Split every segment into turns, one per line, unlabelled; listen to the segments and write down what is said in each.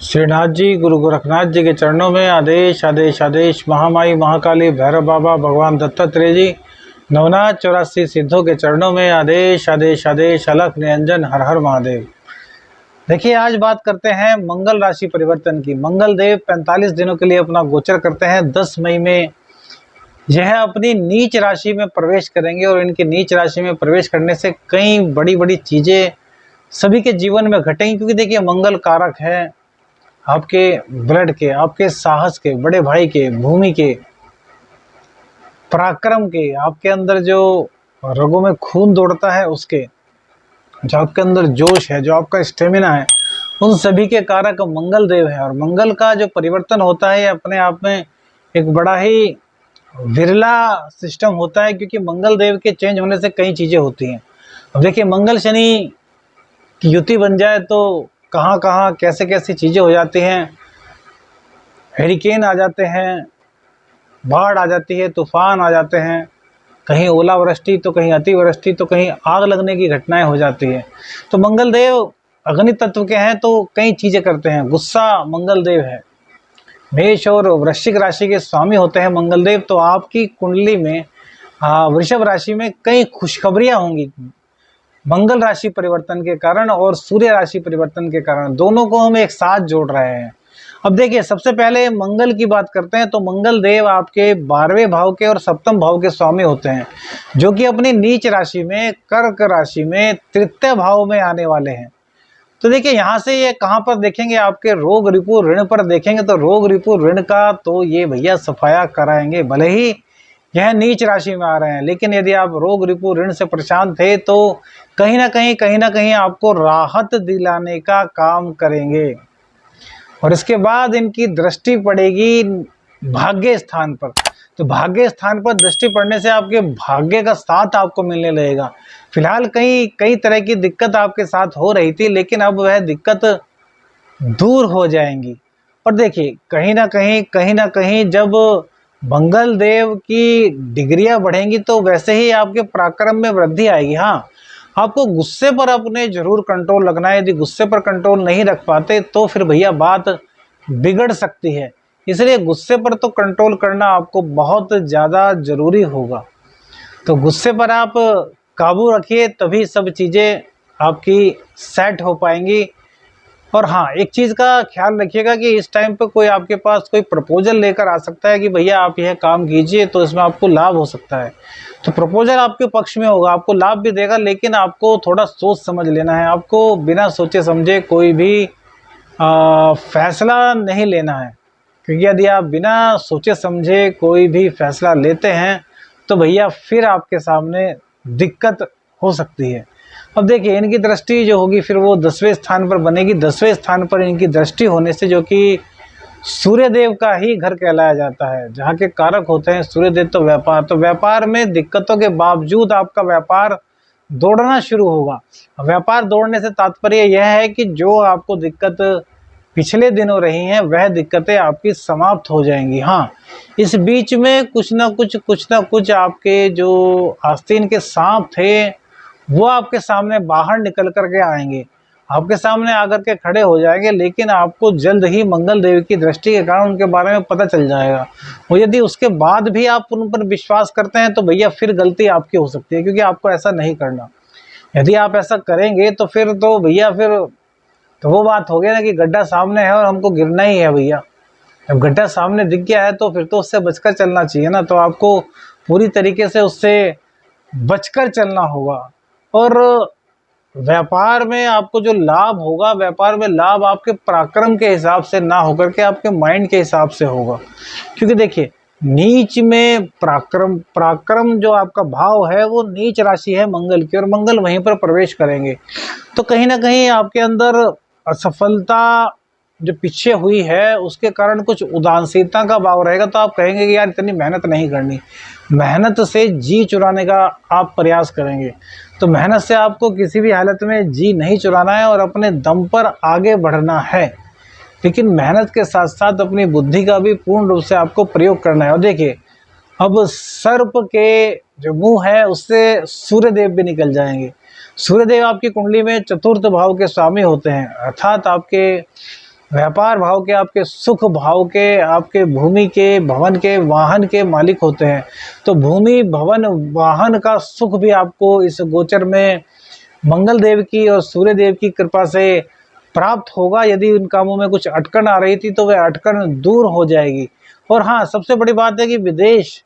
श्रीनाथ जी, गुरु गोरखनाथ जी के चरणों में आदेश आदेश आदेश। महामाई महाकाली भैरव बाबा भगवान दत्तात्रेय जी नवनाथ 84 सिद्धों के चरणों में आदेश आदेश आदेश। अलख निरंजन हर हर महादेव। देखिए, आज बात करते हैं मंगल राशि परिवर्तन की। मंगल देव 45 दिनों के लिए अपना गोचर करते हैं। 10 मई में यह अपनी नीच राशि में प्रवेश करेंगे और इनकी नीच राशि में प्रवेश करने से कई बड़ी बड़ी चीजें सभी के जीवन में घटेंगी। क्योंकि देखिए, मंगल कारक है आपके ब्लड के, आपके साहस के, बड़े भाई के, भूमि के, पराक्रम के, आपके अंदर जो रगों में खून दौड़ता है उसके, जो आपके अंदर जोश है, जो आपका स्टेमिना है, उन सभी के कारक मंगल देव है। और मंगल का जो परिवर्तन होता है अपने आप में एक बड़ा ही विरला सिस्टम होता है, क्योंकि मंगल देव के चेंज होने से कई चीजें होती हैं। अब देखिए, मंगल शनि की युति बन जाए तो कहाँ कहाँ कैसे कैसी चीजें हो जाती हैं। हरिकेन आ जाते हैं, बाढ़ आ जाती है, तूफान आ जाते हैं, कहीं ओलावृष्टि तो कहीं अतिवृष्टि तो कहीं आग लगने की घटनाएं हो जाती है। तो मंगल देव अग्नि तत्व के हैं तो कई चीजें करते हैं। गुस्सा मंगल देव है। मेष और वृश्चिक राशि के स्वामी होते हैं मंगल देव। तो आपकी कुंडली में वृषभ राशि में कई खुशखबरियां होंगी मंगल राशि परिवर्तन के कारण और सूर्य राशि परिवर्तन के कारण। दोनों को हम एक साथ जोड़ रहे हैं। अब देखिए, सबसे पहले मंगल की बात करते हैं तो मंगल देव आपके 12वें भाव के और 7वें भाव के स्वामी होते हैं, जो कि अपनी नीच राशि में कर्क राशि में तृतीय भाव में आने वाले हैं। तो देखिए, यहाँ से ये कहाँ पर देखेंगे, आपके रोग रिपु ऋण पर देखेंगे तो रोग रिपु ऋण का तो ये भैया सफाया कराएंगे। भले ही यह नीच राशि में आ रहे हैं, लेकिन यदि आप रोग रिपु ऋण से परेशान थे तो कहीं ना कहीं आपको राहत दिलाने का काम करेंगे। और इसके बाद इनकी दृष्टि पड़ेगी भाग्य स्थान पर। तो भाग्य स्थान पर दृष्टि पड़ने से आपके भाग्य का साथ आपको मिलने लगेगा। फिलहाल कई तरह की दिक्कत आपके साथ हो रही थी, लेकिन अब वह दिक्कत दूर हो जाएंगी। और देखिए, कहीं ना कहीं जब मंगल देव की डिग्रियां बढ़ेंगी तो वैसे ही आपके पराक्रम में वृद्धि आएगी। हाँ, आपको गुस्से पर अपने जरूर कंट्रोल रखना है। यदि गुस्से पर कंट्रोल नहीं रख पाते तो फिर भैया बात बिगड़ सकती है। इसलिए गुस्से पर तो कंट्रोल करना आपको बहुत ज़्यादा जरूरी होगा। तो गुस्से पर आप काबू रखिए, तभी सब चीज़ें आपकी सेट हो पाएंगी। और हाँ, एक चीज़ का ख्याल रखिएगा कि इस टाइम पे कोई आपके पास कोई प्रपोजल लेकर आ सकता है कि भैया आप यह काम कीजिए तो इसमें आपको लाभ हो सकता है। तो प्रपोजल आपके पक्ष में होगा, आपको लाभ भी देगा, लेकिन आपको थोड़ा सोच समझ लेना है। आपको बिना सोचे समझे कोई भी फैसला नहीं लेना है, क्योंकि यदि आप बिना सोचे समझे कोई भी फैसला लेते हैं तो भैया फिर आपके सामने दिक्कत हो सकती है। अब देखिए, इनकी दृष्टि जो होगी फिर वो 10वें स्थान पर बनेगी। 10वें स्थान पर इनकी दृष्टि होने से, जो कि सूर्यदेव का ही घर कहलाया जाता है, जहाँ के कारक होते हैं सूर्यदेव, तो व्यापार में दिक्कतों के बावजूद आपका व्यापार दौड़ना शुरू होगा। व्यापार दौड़ने से तात्पर्य यह है कि जो आपको दिक्कत पिछले दिनों रही हैं वह दिक्कतें आपकी समाप्त हो जाएंगी। हाँ, इस बीच में कुछ ना कुछ आपके जो आस्तीन के सांप थे वो आपके सामने बाहर निकल करके आएंगे, आपके सामने आकर के खड़े हो जाएंगे, लेकिन आपको जल्द ही मंगल देव की दृष्टि के कारण उनके बारे में पता चल जाएगा। और यदि उसके बाद भी आप उन पर विश्वास करते हैं तो भैया फिर गलती आपकी हो सकती है, क्योंकि आपको ऐसा नहीं करना। यदि आप ऐसा करेंगे तो फिर तो भैया फिर तो वो बात हो गया ना कि गड्ढा सामने है और हमको गिरना ही है भैया। जब गड्ढा सामने दिख गया है तो फिर तो उससे बचकर चलना चाहिए ना। तो आपको पूरी तरीके से उससे बचकर चलना होगा। और व्यापार में आपको जो लाभ होगा, व्यापार में लाभ आपके पराक्रम के हिसाब से ना होकर के आपके माइंड के हिसाब से होगा। क्योंकि देखिए, नीच में पराक्रम जो आपका भाव है वो नीच राशि है मंगल की, और मंगल वहीं पर प्रवेश करेंगे। तो कहीं ना कहीं आपके अंदर असफलता जो पीछे हुई है उसके कारण कुछ उदासीनता का भाव रहेगा। तो आप कहेंगे कि यार इतनी मेहनत नहीं करनी, मेहनत से जी चुराने का आप प्रयास करेंगे। तो मेहनत से आपको किसी भी हालत में जी नहीं चुराना है और अपने दम पर आगे बढ़ना है, लेकिन मेहनत के साथ साथ अपनी बुद्धि का भी पूर्ण रूप से आपको प्रयोग करना है। और देखिए, अब सर्प के जो मुंह है उससे सूर्यदेव भी निकल जाएंगे। सूर्यदेव आपकी कुंडली में चतुर्थ भाव के स्वामी होते हैं, अर्थात आपके व्यापार भाव के, आपके सुख भाव के, आपके भूमि के, भवन के, वाहन के मालिक होते हैं। तो भूमि, भवन, वाहन का सुख भी आपको इस गोचर में मंगल देव की और सूर्य देव की कृपा से प्राप्त होगा। यदि उन कामों में कुछ अटकन आ रही थी तो वह अटकन दूर हो जाएगी। और हाँ, सबसे बड़ी बात है कि विदेश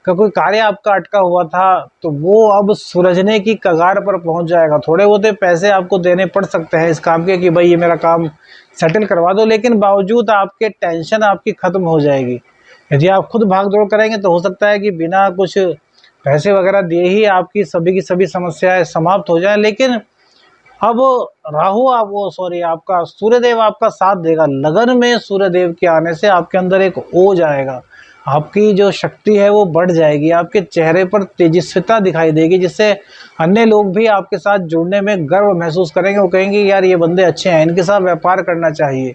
का कोई कार्य आपका अटका हुआ था तो वो अब सुलझने की कगार पर पहुंच जाएगा। थोड़े बहुत पैसे आपको देने पड़ सकते हैं इस काम के कि भाई ये मेरा काम सेटल करवा दो, लेकिन बावजूद आपके टेंशन आपकी खत्म हो जाएगी। यदि आप खुद भाग दौड़ करेंगे तो हो सकता है कि बिना कुछ पैसे वगैरह दिए ही आपकी सभी की सभी समस्याएं समाप्त हो जाए। लेकिन अब राहु आपका सूर्यदेव आपका साथ देगा। लगन में सूर्यदेव के आने से आपके अंदर एक ओज आएगा, आपकी जो शक्ति है वो बढ़ जाएगी, आपके चेहरे पर तेजस्विता दिखाई देगी, जिससे अन्य लोग भी आपके साथ जुड़ने में गर्व महसूस करेंगे। वो कहेंगे यार ये बंदे अच्छे हैं, इनके साथ व्यापार करना चाहिए,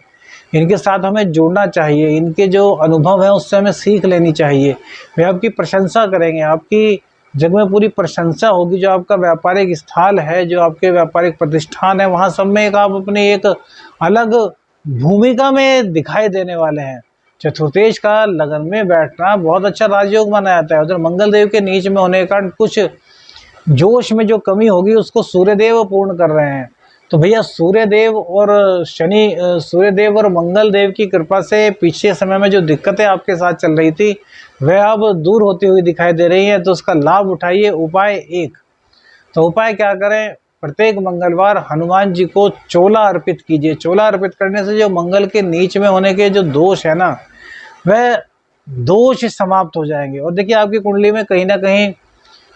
इनके साथ हमें जुड़ना चाहिए, इनके जो अनुभव है उससे हमें सीख लेनी चाहिए। वे आपकी प्रशंसा करेंगे, आपकी जग में पूरी प्रशंसा होगी। जो आपका व्यापारिक स्थल है, जो आपके व्यापारिक प्रतिष्ठान है, वहाँ सब में आप अपनी एक अलग भूमिका में दिखाई देने वाले हैं। चतुर्थेश का लगन में बैठना बहुत अच्छा राजयोग माना जाता है। उधर मंगल देव के नीच में होने के कारण कुछ जोश में जो कमी होगी उसको सूर्यदेव पूर्ण कर रहे हैं। तो भैया सूर्यदेव और मंगल देव की कृपा से पिछले समय में जो दिक्कतें आपके साथ चल रही थी वह अब दूर होती हुई दिखाई दे रही हैं। तो उसका लाभ उठाइए। उपाय 1, तो उपाय क्या करें, प्रत्येक मंगलवार हनुमान जी को चोला अर्पित कीजिए। चोला अर्पित करने से जो मंगल के नीच में होने के जो दोष है ना, वह दोष समाप्त हो जाएंगे। और देखिए आपकी कुंडली में कहीं ना कहीं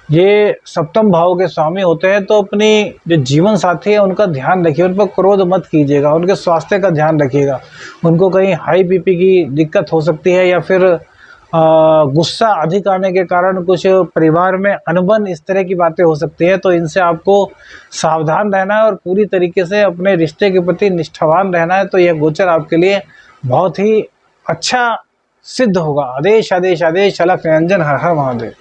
ये सप्तम भाव के स्वामी होते हैं, तो अपनी जो जीवन साथी है उनका ध्यान रखिए, उन पर क्रोध मत कीजिएगा, उनके स्वास्थ्य का ध्यान रखिएगा। उनको कहीं हाई बीपी की दिक्कत हो सकती है या फिर गुस्सा अधिक आने के कारण कुछ परिवार में अनबन, इस तरह की बातें हो सकती है। तो इनसे आपको सावधान रहना है और पूरी तरीके से अपने रिश्ते के प्रति निष्ठावान रहना है। तो यह गोचर आपके लिए बहुत ही अच्छा सिद्ध होगा। आदेश आदेश आदेश, अलख निरंजन, हर हर महादेव।